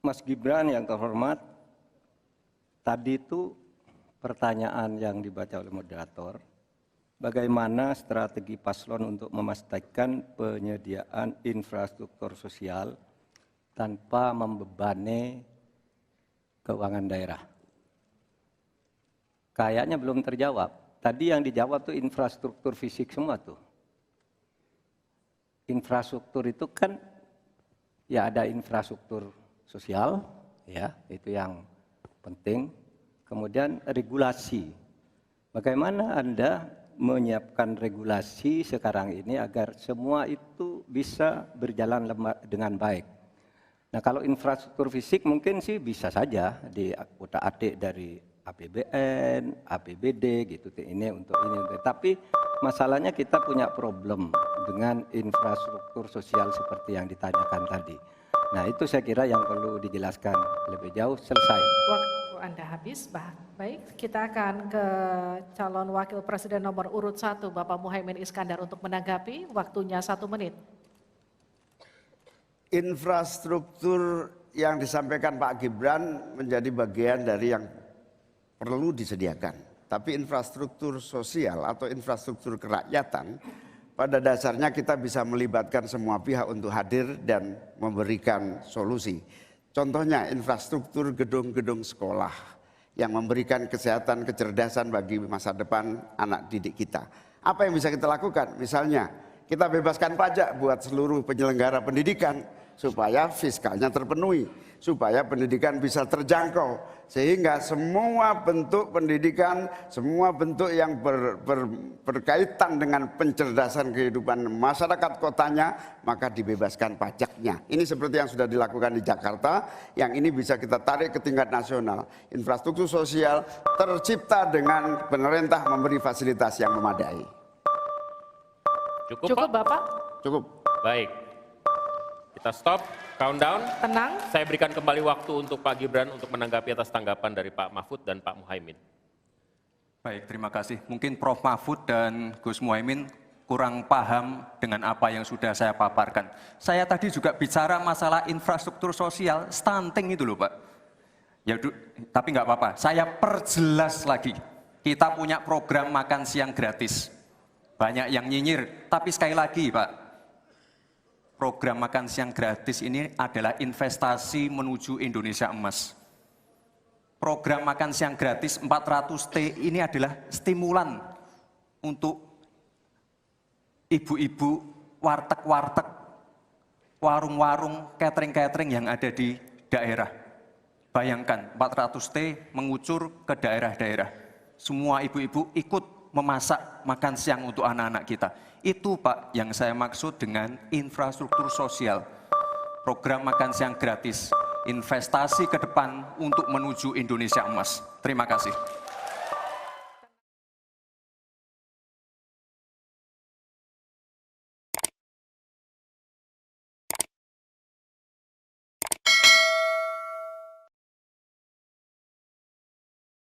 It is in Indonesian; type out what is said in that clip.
Mas Gibran yang terhormat, tadi itu pertanyaan yang dibaca oleh moderator, bagaimana strategi paslon untuk memastikan penyediaan infrastruktur sosial tanpa membebani keuangan daerah. Kayaknya belum terjawab. Tadi yang dijawab tuh infrastruktur fisik semua tuh. Infrastruktur itu kan ya ada infrastruktur sosial, ya itu yang penting. Kemudian regulasi. Bagaimana Anda menyiapkan regulasi sekarang ini agar semua itu bisa berjalan dengan baik. Nah kalau infrastruktur fisik mungkin sih bisa saja diutak-atik dari APBN, APBD gitu. Ini untuk ini. Tapi masalahnya kita punya problem dengan infrastruktur sosial seperti yang ditanyakan tadi. Nah itu saya kira yang perlu dijelaskan lebih jauh. Selesai. Waktu Anda habis. Baik, kita akan ke calon wakil presiden nomor urut 1 Bapak Muhaimin Iskandar untuk menanggapi. Waktunya 1 menit. Infrastruktur yang disampaikan Pak Gibran menjadi bagian dari yang perlu disediakan. Tapi infrastruktur sosial atau infrastruktur kerakyatan, pada dasarnya kita bisa melibatkan semua pihak untuk hadir dan memberikan solusi. Contohnya infrastruktur gedung-gedung sekolah yang memberikan kesehatan, kecerdasan bagi masa depan anak didik kita. Apa yang bisa kita lakukan? Misalnya kita bebaskan pajak buat seluruh penyelenggara pendidikan supaya fiskalnya terpenuhi, supaya pendidikan bisa terjangkau, sehingga semua bentuk pendidikan, semua bentuk yang berkaitan dengan pencerdasan kehidupan masyarakat kotanya, maka dibebaskan pajaknya. Ini seperti yang sudah dilakukan di Jakarta, yang ini bisa kita tarik ke tingkat nasional. Infrastruktur sosial tercipta dengan pemerintah memberi fasilitas yang memadai. Cukup Bapak? Cukup. Baik. Kita stop, countdown. Tenang. Saya berikan kembali waktu untuk Pak Gibran untuk menanggapi atas tanggapan dari Pak Mahfud dan Pak Muhaimin. Baik, terima kasih. Mungkin Prof. Mahfud dan Gus Muhaimin kurang paham dengan apa yang sudah saya paparkan. Saya tadi juga bicara masalah infrastruktur sosial, stunting itu loh Pak. Ya, tapi nggak apa-apa, saya perjelas lagi. Kita punya program makan siang gratis. Banyak yang nyinyir, tapi sekali lagi Pak, program makan siang gratis ini adalah investasi menuju Indonesia emas. Program makan siang gratis 400T ini adalah stimulan untuk ibu-ibu, warteg-warteg, warung-warung, catering-catering yang ada di daerah. Bayangkan 400T mengucur ke daerah-daerah. Semua ibu-ibu ikut memasak makan siang untuk anak-anak kita. Itu Pak yang saya maksud dengan infrastruktur sosial. Program makan siang gratis, investasi ke depan untuk menuju Indonesia emas. Terima kasih.